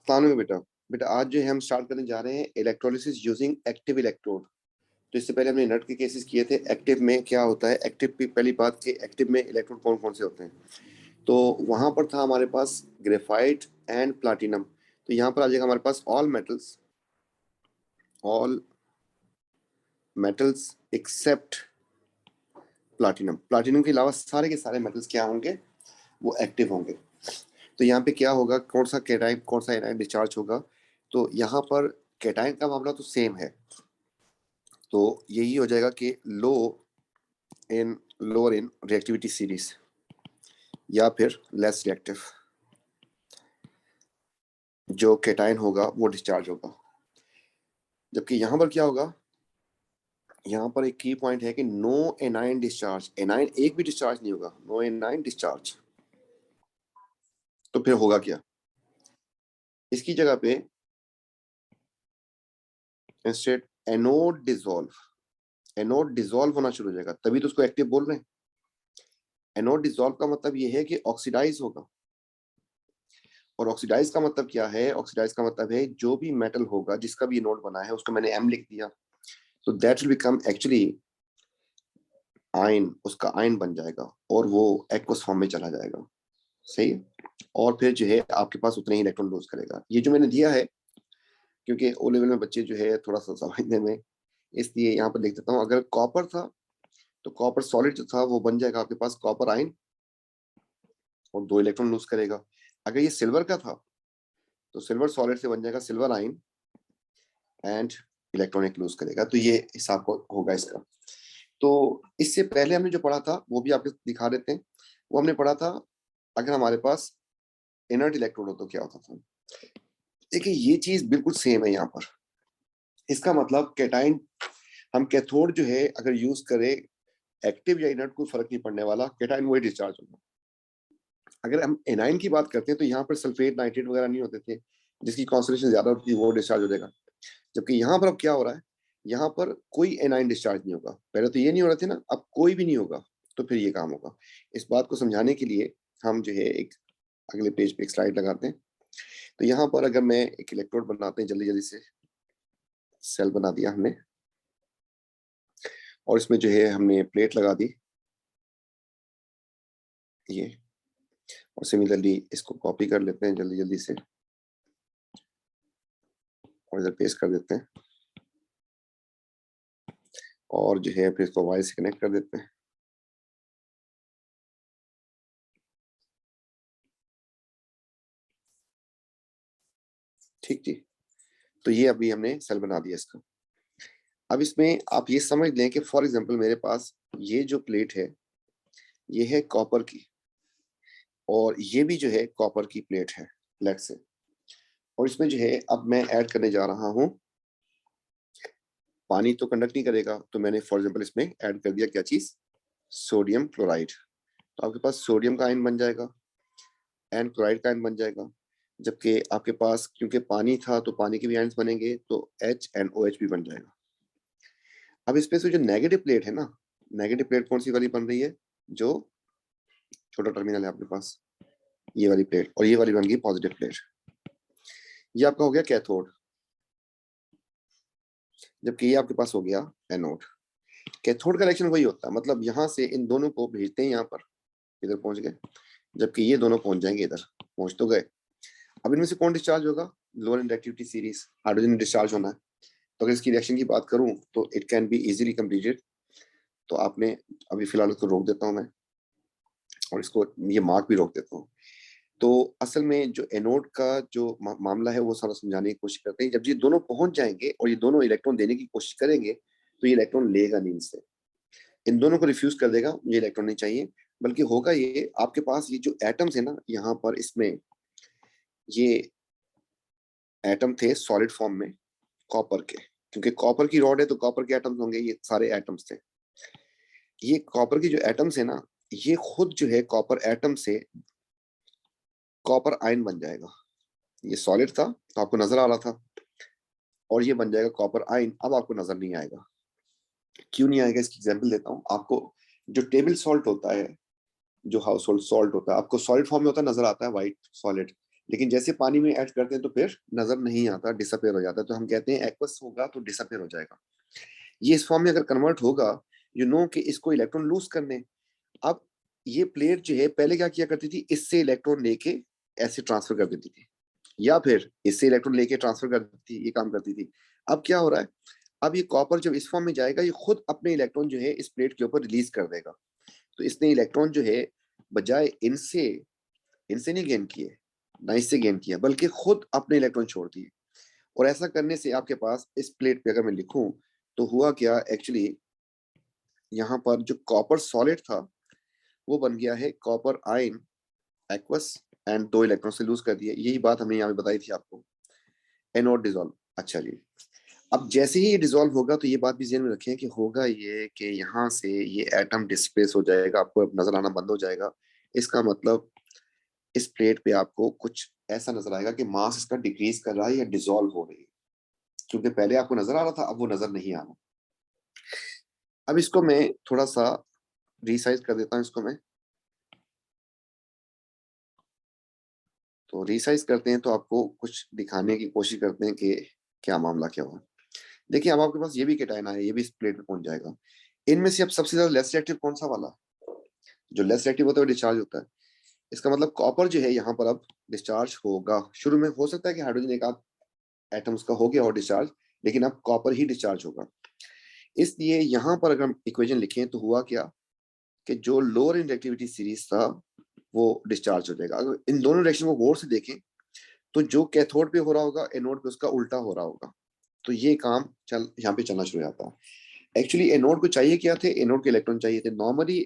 अस्सलाम वालेकुम बेटा। बेटा आज जो है हम स्टार्ट करने जा रहे हैं इलेक्ट्रोलिसिस यूजिंग एक्टिव इलेक्ट्रोड। तो इससे पहले हमने नट के केसेस किए थे। एक्टिव में क्या होता है, एक्टिव की पहली बात कि एक्टिव में इलेक्ट्रोड कौन कौन से होते हैं। तो वहां पर था हमारे पास ग्रेफाइट एंड प्लाटिनम। तो यहाँ पर आ जाएगा हमारे पास all metals except platinum. Platinum के अलावा सारे के सारे मेटल्स क्या होंगे, वो एक्टिव होंगे। तो यहाँ पे क्या होगा, कौन सा कैटाइन कौन सा एनायन डिस्चार्ज होगा। तो यहाँ पर कैटाइन का मामला तो सेम है, तो यही हो जाएगा कि लोअर इन रिएक्टिविटी सीरीज या फिर लेस रिएक्टिव। जो कैटाइन होगा वो डिस्चार्ज होगा। जबकि यहाँ पर क्या होगा, यहाँ पर एक की पॉइंट है कि नो एनाइन डिस्चार्ज, एनाइन एक भी डिस्चार्ज नहीं होगा, नो एनाइन डिस्चार्ज। तो फिर होगा क्या, इसकी जगह पे इंस्टेड एनोड डिसॉल्व होना शुरू हो जाएगा, तभी तो उसको एक्टिव बोल रहे हैं। एनोड डिसॉल्व का मतलब ये है कि ऑक्सीडाइज होगा। और ऑक्सीडाइज का मतलब क्या है, ऑक्सीडाइज का मतलब है जो भी मेटल होगा जिसका भी नोड बना है उसको मैंने एम लिख दिया, तो that will become actually ion, उसका आयन बन जाएगा और वो एक्वस फॉर्म में चला जाएगा। सही है। और फिर जो है आपके पास उतने ही इलेक्ट्रॉन लूज करेगा। ये जो मैंने दिया है, क्योंकि ओ लेवल में बच्चे जो है थोड़ा सा समझने में, इसलिए यहाँ पर देख देता हूँ। अगर कॉपर था तो कॉपर सॉलिड जो था वो बन जाएगा आपके पास कॉपर आयन और 2 इलेक्ट्रॉन लूज करेगा। अगर ये सिल्वर का था तो सिल्वर सॉलिड से बन जाएगा silver ion and electronic lose करेगा। तो ये हिसाब होगा इसका। तो इससे पहले हमने जो पढ़ा था वो भी आपको दिखा देते हैं। वो हमने पढ़ा था अगर हमारे पास इनर्ट इलेक्ट्रोड हो तो क्या होता था। देखिए ये चीज बिल्कुल सेम है यहाँ पर। इसका मतलब कैटाइन, हम कैथोड जो है अगर यूज करें एक्टिव या इनर्ट, कोई फर्क नहीं पड़ने वाला, कैटाइन वही डिस्चार्ज होगा। अगर हम एनाइन की बात करते हैं तो यहाँ पर सल्फेट नाइट्रेट वगैरह नहीं होते थे, जिसकी कॉन्सेंट्रेशन ज्यादा होती है वो डिस्चार्ज हो जाएगा। जबकि यहाँ पर अब क्या हो रहा है, यहाँ पर कोई एनाइन डिस्चार्ज नहीं होगा। पहले तो ये नहीं हो रहे थे ना, अब कोई भी नहीं होगा, तो फिर ये काम होगा। इस बात को समझाने के लिए हम जो है एक अगले पेज पे एक स्लाइड लगाते हैं। तो यहाँ पर अगर मैं एक इलेक्ट्रोड बनाते हैं जल्दी जल्दी से, सेल बना दिया हमने और इसमें जो है हमने प्लेट लगा दी ये, और सिमिलरली इसको कॉपी कर लेते हैं जल्दी जल्दी से और इधर पेस्ट कर देते हैं और जो है फिर इसको वायर से कनेक्ट कर देते हैं। ठीक जी। तो ये अभी हमने सेल बना दिया इसका। अब इसमें आप ये समझ लें कि फॉर एग्जांपल मेरे पास ये जो प्लेट है ये है कॉपर की, और ये भी जो है कॉपर की प्लेट है लेट से। और इसमें जो है अब मैं ऐड करने जा रहा हूँ, पानी तो कंडक्ट नहीं करेगा, तो मैंने फॉर एग्जांपल इसमें ऐड कर दिया क्या चीज, सोडियम क्लोराइड। तो आपके पास सोडियम का आयन बन जाएगा एंड क्लोराइड का आयन बन जाएगा। जबकि आपके पास क्योंकि पानी था तो पानी के भी आयन्स बनेंगे, तो HNOH भी बन जाएगा। अब इसमें से जो नेगेटिव प्लेट है ना, नेगेटिव प्लेट कौन सी वाली बन रही है, जो छोटा टर्मिनल है आपके पास, ये वाली प्लेट, और ये वाली बन गई पॉजिटिव प्लेट। ये आपका हो गया कैथोड, जबकि ये आपके पास हो गया एनोड। कैथोड का रिएक्शन वही होता है, मतलब यहाँ से इन दोनों को भेजते हैं यहाँ पर, इधर पहुंच गए, जबकि ये दोनों पहुंच जाएंगे इधर, पहुंच तो गए। अब इनमें से कौन डिस्चार्ज होगा, lower in reactivity series hydrogen discharge होना है। तो अगर इसकी रिएक्शन की बात करूं तो it can be easily completed. तो आपने अभी फिलहाल इसको रोक देता हूं मैं, और इसको ये मार्क भी रोक देता हूँ। तो असल में जो एनोड का जो मामला है वो सारा समझाने की कोशिश करते हैं। जब ये दोनों पहुंच जाएंगे और ये दोनों इलेक्ट्रॉन देने की कोशिश करेंगे तो ये इलेक्ट्रॉन लेगा नहीं इनसे, इन दोनों को रिफ्यूज कर देगा, मुझे इलेक्ट्रॉन नहीं चाहिए। बल्कि होगा ये, आपके पास ये जो एटम्स है ना यहाँ पर, इसमें ये एटम थे सॉलिड फॉर्म में कॉपर के, क्योंकि कॉपर की रॉड है तो कॉपर के एटम्स होंगे, ये सारे एटम्स थे। ये कॉपर की जो एटम्स है ना, ये खुद जो है कॉपर एटम से कॉपर आयन बन जाएगा। ये सॉलिड था तो आपको नजर आ रहा था, और ये बन जाएगा कॉपर आयन। अब आपको नजर नहीं आएगा, क्यों नहीं आएगा, इसकी एग्जांपल देता हूँ आपको। जो टेबल सॉल्ट होता है, जो हाउस होल्ड सॉल्ट होता है, आपको सॉलिड फॉर्म में होता है, नजर आता है व्हाइट सॉलिड, लेकिन जैसे पानी में ऐड करते हैं तो फिर नजर नहीं आता, डिसअपेयर हो जाता है। तो हम कहते हैं एक्वस होगा तो डिसअपेयर हो जाएगा। ये इस फॉर्म में अगर कन्वर्ट होगा, यू नो कि इसको इलेक्ट्रॉन लूज करने। अब ये प्लेट जो है पहले क्या किया करती थी, इससे इलेक्ट्रॉन लेके ऐसे ट्रांसफर कर देती थी, या फिर इससे इलेक्ट्रॉन लेके ट्रांसफर कर देती थी, ये काम करती थी। अब क्या हो रहा है, अब ये कॉपर जब इस फॉर्म में जाएगा, ये खुद अपने इलेक्ट्रॉन जो है इस प्लेट के ऊपर रिलीज कर देगा। तो इसने इलेक्ट्रॉन जो है बजाय इनसे इनसे नहीं गेन किए, ना इससे गेन किया, बल्कि खुद अपने इलेक्ट्रॉन छोड़ दिए। और ऐसा करने से आपके पास इस प्लेट पे अगर मैं लिखूं तो हुआ क्या, एक्चुअली यहाँ पर जो कॉपर सॉलिड था वो बन गया है copper ion aqueous, and 2 electron से लूज कर दिए। यही बात हमने यहाँ पे बताई थी आपको, एनोड डिसॉल्व। अच्छा जी, अब जैसे ही ये डिसॉल्व होगा तो ये बात भी ध्यान में रखें कि होगा ये कि यहाँ से ये एटम डिस्प्लेस हो जाएगा, आपको अब नजर आना बंद हो जाएगा। इसका मतलब इस प्लेट पे आपको कुछ ऐसा नजर आएगा कि मास इसका डिक्रीज कर रहा है या डिसॉल्व हो रही है, क्योंकि पहले आपको नजर आ रहा था, अब वो नजर नहीं आ रहा। अब इसको मैं थोड़ा सा रीसाइज कर देता हूँ इसको मैं। तो रीसाइज करते हैं तो आपको कुछ दिखाने की कोशिश करते हैं कि क्या मामला क्या हुआ। देखिए, अब आपके पास ये भी केटायन है, ये भी इस प्लेट पे पहुंच जाएगा। इनमें से अब सबसे ज्यादा लेस रिएक्टिव कौन सा वाला, जो लेस रिएक्टिव होता है वो डिस्चार्ज होता है। इसका मतलब कॉपर जो है यहाँ पर अब डिस्चार्ज होगा। शुरू में हो सकता है कि हाइड्रोजन एक आध एटम उसका हो गया और डिस्चार्ज, लेकिन अब कॉपर ही डिस्चार्ज होगा। इसलिए यहाँ पर अगर हम इक्वेशन लिखें तो हुआ क्या कि जो लोअर इंडक्टिविटी सीरीज था वो डिस्चार्ज हो जाएगा। अगर इन दोनों डायरेक्शन को गौर से देखें तो जो कैथोड पे हो रहा होगा, एनोड पे उसका उल्टा हो रहा होगा। तो ये काम यहाँ पे चलना शुरू हो जाता है। एक्चुअली एनोड को चाहिए क्या थे, एनोड के इलेक्ट्रॉन चाहिए थे। नॉर्मली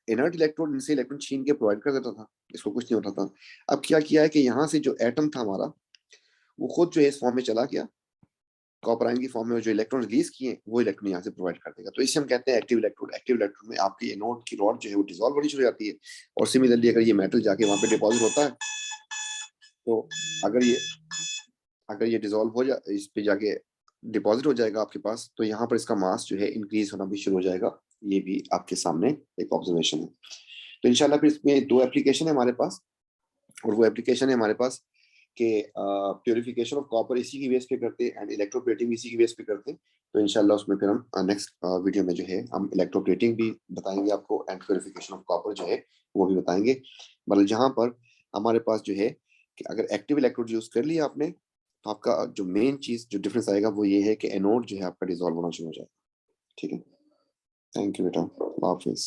इनर्ट इलेक्ट्रॉन इनसे इलेक्ट्रॉन छीन के प्रोवाइड कर देता था, इसको कुछ नहीं होता था। अब क्या किया है कि यहाँ से जो एटम था हमारा, वो खुद जो है इस फॉर्म में चला गया, कॉपर आयन की फॉर्म में जो इलेक्ट्रॉन रिलीज किए वो इलेक्ट्रॉन यहाँ से प्रोवाइड कर देगा। तो इसे हम कहते हैं एक्टिव इलेक्ट्रोड। एक्टिव इलेक्ट्रोड में आपकी एनोड की रॉड जो है वो डिसॉल्व होनी शुरू हो जाती है। और सिमिलरली अगर ये मेटल जाके वहां पे डिपॉजिट होता है, तो अगर ये डिसॉल्व हो जा इस पे जाके डिपॉजिट हो जाएगा आपके पास, तो यहाँ पर इसका मास जो है इंक्रीज होना भी शुरू हो जाएगा। ये भी आपके सामने एक ऑब्जर्वेशन है। तो इंशाल्लाह फिर इसमें 2 एप्लीकेशन है हमारे पास, और वो एप्लीकेशन है हमारे पास कि प्योरिफिकेशन ऑफ कॉपर इसी की बेस पे करते हैं, एंड इलेक्ट्रोप्लेटिंग इसी की बेस पे करते हैं। तो इंशाल्लाह उसमें फिर हम नेक्स्ट वीडियो में जो है हम इलेक्ट्रोप्लेटिंग भी बताएंगे आपको, एंड प्योरिफिकेशन ऑफ कॉपर जो है वो भी बताएंगे। मतलब जहाँ पर हमारे पास जो है कि अगर एक्टिव इलेक्ट्रोड यूज कर लिया आपने, तो आपका जो मेन चीज जो डिफरेंस आएगा वो ये है कि एनोड जो है आपका डिसॉल्व होना शुरू हो जाएगा। ठीक है, थैंक यू बेटा, अल्लाह हाफिज।